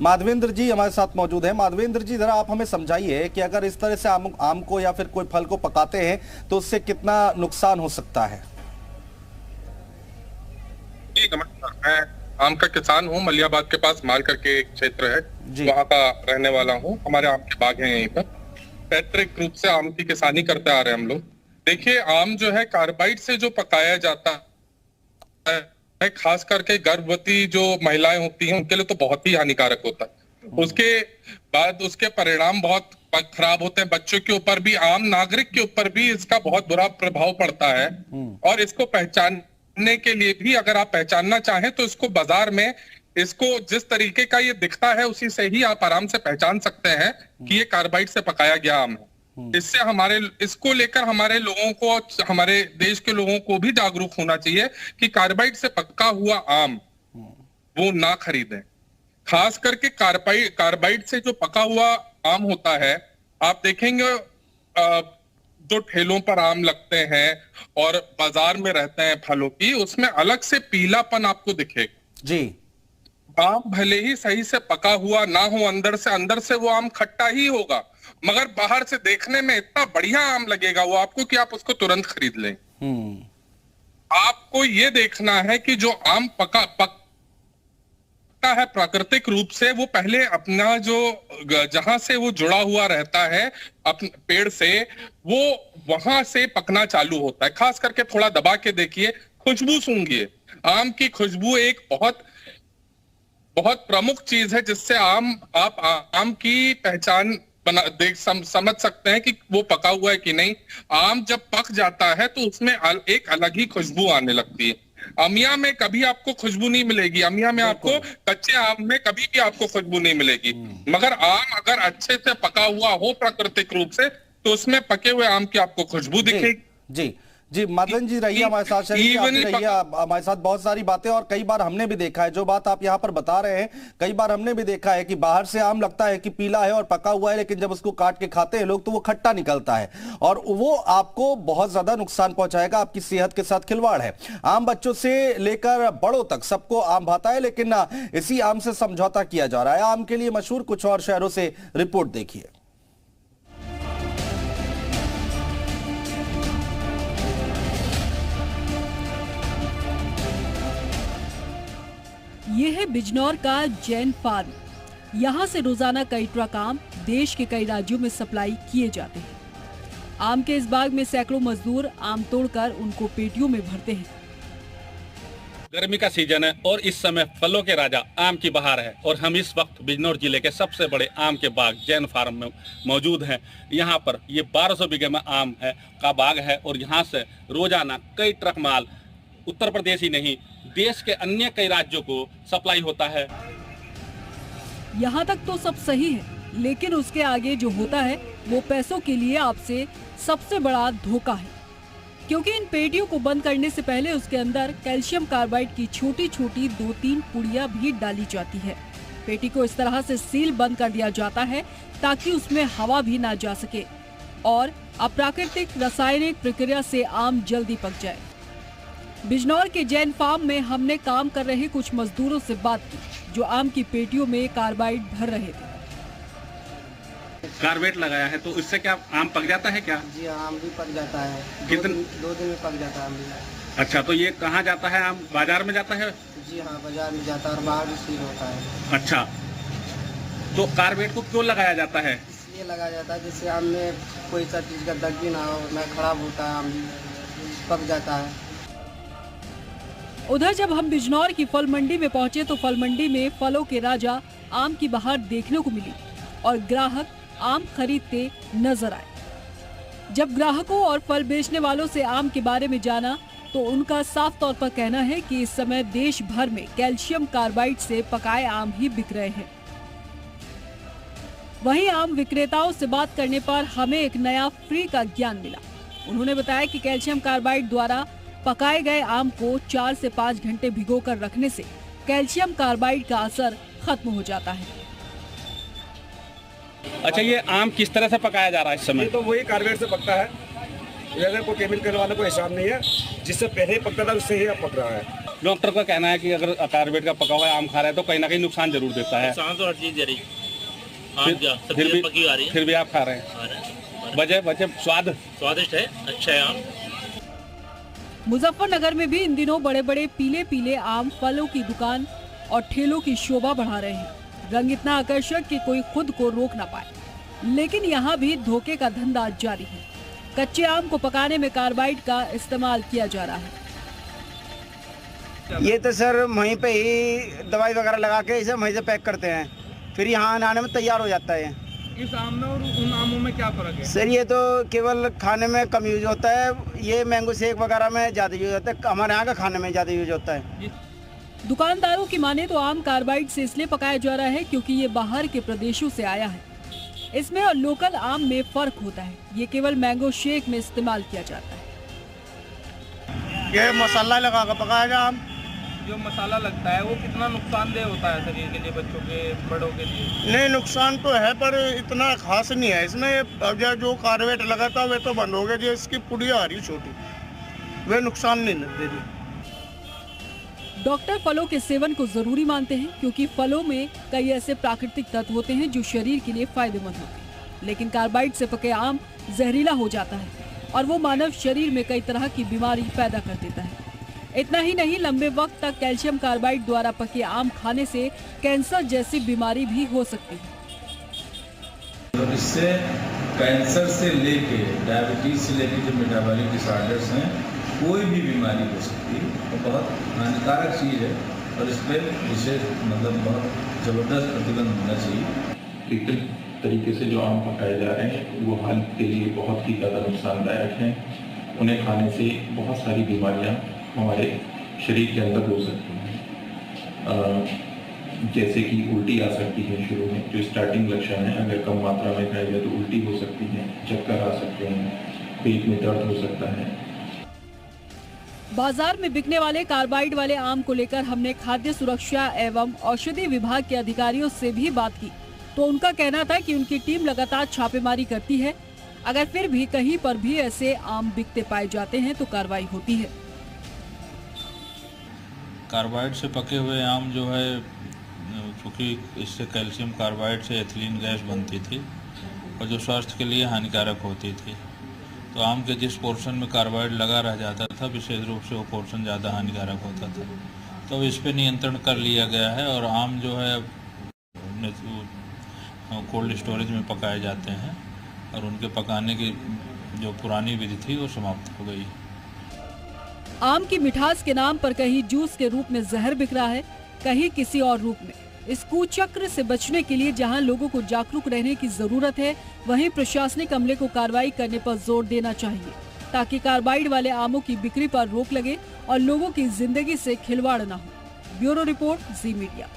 माधवेंद्र जी हमारे साथ मौजूद हैं। माधवेंद्र जी, जरा आप हमें समझाइए कि अगर इस तरह से आम को या फिर कोई फल को पकाते हैं तो उससे कितना नुकसान हो सकता है। जी नमस्कार, मैं आम का किसान हूँ। मलियाबाद के पास माल करके एक क्षेत्र है, वहाँ का रहने वाला हूँ। हमारे आम के बाग हैं यहीं पर। पैतृक रूप से आम की किसानी करते आ रहे हैं हम लोग। देखिए, आम जो है कार्बाइड से जो पकाया जाता है, खास करके गर्भवती जो महिलाएं होती हैं उनके लिए तो बहुत ही हानिकारक होता है। उसके बाद उसके परिणाम बहुत खराब होते हैं। बच्चों के ऊपर भी, आम नागरिक के ऊपर भी इसका बहुत बुरा प्रभाव पड़ता है। और इसको पहचानने के लिए भी, अगर आप पहचानना चाहें तो इसको बाजार में, इसको जिस तरीके का ये दिखता है उसी से ही आप आराम से पहचान सकते हैं कि ये कार्बाइड से पकाया गया आम है। इससे इसको लेकर हमारे लोगों को, हमारे देश के लोगों को भी जागरूक होना चाहिए कि कार्बाइड से पका हुआ आम वो ना खरीदें। खास करके कार्बाइड से जो पका हुआ आम होता है, आप देखेंगे जो ठेलों पर आम लगते हैं और बाजार में रहते हैं फलों की, उसमें अलग से पीलापन आपको दिखेगा जी। आम भले ही सही से पका हुआ ना हो, अंदर से वो आम खट्टा ही होगा, मगर बाहर से देखने में इतना बढ़िया आम लगेगा वो आपको कि आप उसको तुरंत खरीद लें। आपको ये देखना है कि जो आम पकता है प्राकृतिक रूप से, वो पहले अपना जो जहां से वो जुड़ा हुआ रहता है अपने पेड़ से, वो वहां से पकना चालू होता है। खास करके थोड़ा दबा के देखिए, खुशबू सूंघिए। आम की खुशबू एक बहुत बहुत प्रमुख चीज है जिससे आप आम की पहचान समझ सकते हैं कि वो पका हुआ है कि नहीं। आम जब पक जाता है तो उसमें एक अलग ही खुशबू आने लगती है। अमिया में कभी आपको खुशबू नहीं मिलेगी, अमिया में आपको, कच्चे आम में कभी भी आपको खुशबू नहीं मिलेगी। मगर आम अगर अच्छे से पका हुआ हो प्राकृतिक रूप से, तो उसमें पके हुए आम की आपको खुशबू दिखेगी। जी जी, माधवन जी रहिए हमारे साथ, रहिए हमारे साथ। बहुत सारी बातें, और कई बार हमने भी देखा है, जो बात आप यहाँ पर बता रहे हैं, कई बार हमने भी देखा है कि बाहर से आम लगता है कि पीला है और पका हुआ है, लेकिन जब उसको काट के खाते हैं लोग तो वो खट्टा निकलता है और वो आपको बहुत ज्यादा नुकसान पहुंचाएगा, आपकी सेहत के साथ खिलवाड़ है। आम बच्चों से लेकर बड़ों तक सबको आम भाता है, लेकिन इसी आम से समझौता किया जा रहा है। आम के लिए मशहूर कुछ और शहरों से रिपोर्ट देखिए। ये है बिजनौर का जैन फार्म। यहाँ से रोजाना कई ट्रक आम देश के कई राज्यों में सप्लाई किए जाते हैं। आम के इस बाग में सैकड़ों मजदूर आम तोड़कर उनको पेटियों में भरते हैं। गर्मी का सीजन है और इस समय फलों के राजा आम की बहार है, और हम इस वक्त बिजनौर जिले के सबसे बड़े आम के बाग जैन फार्म में मौजूद हैं। यहाँ पर ये 1200 बीघे में आम का बाग है, और यहाँ से रोजाना कई ट्रक माल उत्तर प्रदेश ही नहीं, देश के अन्य कई राज्यों को सप्लाई होता है। यहाँ तक तो सब सही है, लेकिन उसके आगे जो होता है वो पैसों के लिए आपसे सबसे बड़ा धोखा है, क्योंकि इन पेटियों को बंद करने से पहले उसके अंदर कैल्शियम कार्बाइड की छोटी छोटी 2-3 पुड़िया भी डाली जाती है। पेटी को इस तरह से सील बंद कर दिया जाता है ताकि उसमें हवा भी ना जा सके और अप्राकृतिक रासायनिक प्रक्रिया से आम जल्दी पक जाए। बिजनौर के जैन फार्म में हमने काम कर रहे कुछ मजदूरों से बात की, जो आम की पेटियों में कार्बाइड भर रहे थे। कार्बाइड लगाया है तो इससे क्या आम पक जाता है क्या? जी आम भी पक जाता है। दो दिन में पक जाता है आम भी। अच्छा, तो ये कहाँ जाता है आम? बाजार में जाता है? जी हाँ, बाजार में जाता है और बाहर भी सील होता है। अच्छा, तो कार्बाइड को क्यों लगाया जाता है? इसलिए लगाया जाता है जिससे आम में कोई सा चीज का दग भी ना हो, ना खराब होता है, आम पक जाता है। उधर जब हम बिजनौर की फल मंडी में पहुंचे तो फल मंडी में फलों के राजा आम की बहार देखने को मिली और ग्राहक आम खरीदते नजर आए। जब ग्राहकों और फल बेचने वालों से आम के बारे में जाना तो उनका साफ तौर पर कहना है कि इस समय देश भर में कैल्शियम कार्बाइड से पकाए आम ही बिक रहे हैं। वहीं आम विक्रेताओं से बात करने पर हमें एक नया फ्री का ज्ञान मिला। उन्होंने बताया कि कैल्शियम कार्बाइड द्वारा पकाए गए आम को 4 से 5 घंटे भिगोकर रखने से कैल्शियम कार्बाइड का असर खत्म हो जाता है। अच्छा, ये आम किस तरह से पकाया जा रहा है इस समय? तो वही कार्बाइड से पकता है, ये अगर कोई केमिकल वाला कोई हिसाब नहीं है। जिससे पहले पकता था उससे ही अब पक रहा है। डॉक्टर का कहना है कि अगर कार्बेट का पका हुआ आम खा रहे हैं तो कहीं ना कहीं नुकसान जरूर देता है। नुकसान तो हर चीज दे रही फिर भी आप खा रहे हैं। वजह स्वादिष्ट है, अच्छा है आम। मुजफ्फरनगर में भी इन दिनों बड़े बड़े पीले पीले आम फलों की दुकान और ठेलों की शोभा बढ़ा रहे हैं। रंग इतना आकर्षक कि कोई खुद को रोक ना पाए, लेकिन यहाँ भी धोखे का धंधा जारी है। कच्चे आम को पकाने में कार्बाइड का इस्तेमाल किया जा रहा है। ये तो सर वहीं पे ही दवाई वगैरह लगा के इसे वहीं से पैक करते हैं, फिर यहाँ आने में तैयार हो जाता है। इस आम में और उन आमों में क्या फर्क है? सर ये तो केवल खाने में कम यूज होता है, ये मैंगो शेक वगैरह में ज़्यादा यूज होता है, हमारे यहाँ का खाने में ज़्यादा यूज होता है। दुकानदारों की माने तो आम कार्बाइड से इसलिए पकाया जा रहा है क्योंकि ये बाहर के प्रदेशों से आया है। इसमें और लोकल आम में फर्क होता है। ये केवल मैंगो शेक में इस्तेमाल किया जाता है। ये मसाला लगा कर पकाएगा आम। जो मसाला लगता है वो कितना नुकसानदेह होता है शरीर के लिए, बच्चों के, बड़ों के लिए? नहीं, नुकसान तो है पर इतना खास नहीं है इसमें। जो कार्बेट लगा था वे तो बंद हो गया, जो इसकी पुड़िया आ रही छोटी, वे नुकसान नहीं दे रही। डॉक्टर फलों के सेवन को जरूरी मानते हैं क्योंकि फलों में कई ऐसे प्राकृतिक तत्व होते हैं जो शरीर के लिए फायदेमंद होते हैं, लेकिन कार्बाइड से पके आम जहरीला हो जाता है और वो मानव शरीर में कई तरह की बीमारी पैदा कर देता है। इतना ही नहीं, लंबे वक्त तक कैल्शियम कार्बाइड द्वारा पके आम खाने से कैंसर जैसी बीमारी भी हो सकती है। तो इससे कैंसर से लेके डायबिटीज से लेके जो मेटाबॉलिक डिसऑर्डर्स हैं, कोई भी बीमारी हो सकती है, तो बहुत हानिकारक चीज़ है और इस पर विशेष बहुत ज़बरदस्त प्रतिबंध होना चाहिए। कृत्रिम तरीके से जो आम पकाए जा रहे हैं वो हेल्थ के लिए बहुत ही ज़्यादा नुकसानदायक हैं। उन्हें खाने से बहुत सारी बीमारियां हमारे शरीर के अंदर हो सकती हैं, जैसे कि उल्टी आ सकती है शुरू में, जो स्टार्टिंग लक्षण है। अगर कम मात्रा में खाई जाए तो उल्टी हो सकती है, चक्कर आ सकते हैं, पेट में दर्द हो सकता है। बाजार में बिकने वाले कार्बाइड वाले आम को लेकर हमने खाद्य सुरक्षा एवं औषधि विभाग के अधिकारियों से भी बात की, तो उनका कहना था कि उनकी टीम लगातार छापेमारी करती है। अगर फिर भी कहीं पर भी ऐसे आम बिकते पाए जाते हैं तो कार्रवाई होती है। कार्बाइड से पके हुए आम जो है, क्योंकि इससे कैल्शियम कार्बाइड से एथिलीन गैस बनती थी और जो स्वास्थ्य के लिए हानिकारक होती थी, तो आम के जिस पोर्शन में कार्बाइड लगा रह जाता था, विशेष रूप से वो पोर्शन ज़्यादा हानिकारक होता था। तो इस पे नियंत्रण कर लिया गया है और आम जो है कोल्ड स्टोरेज में पकाए जाते हैं और उनके पकाने की जो पुरानी विधि थी वो समाप्त हो गई। आम की मिठास के नाम पर कहीं जूस के रूप में जहर बिक रहा है, कहीं किसी और रूप में। इस कुचक्र से बचने के लिए जहां लोगों को जागरूक रहने की जरूरत है, वहीं प्रशासनिक अमले को कार्रवाई करने पर जोर देना चाहिए ताकि कार्बाइड वाले आमों की बिक्री पर रोक लगे और लोगों की जिंदगी से खिलवाड़ न हो। ब्यूरो रिपोर्ट, जी मीडिया।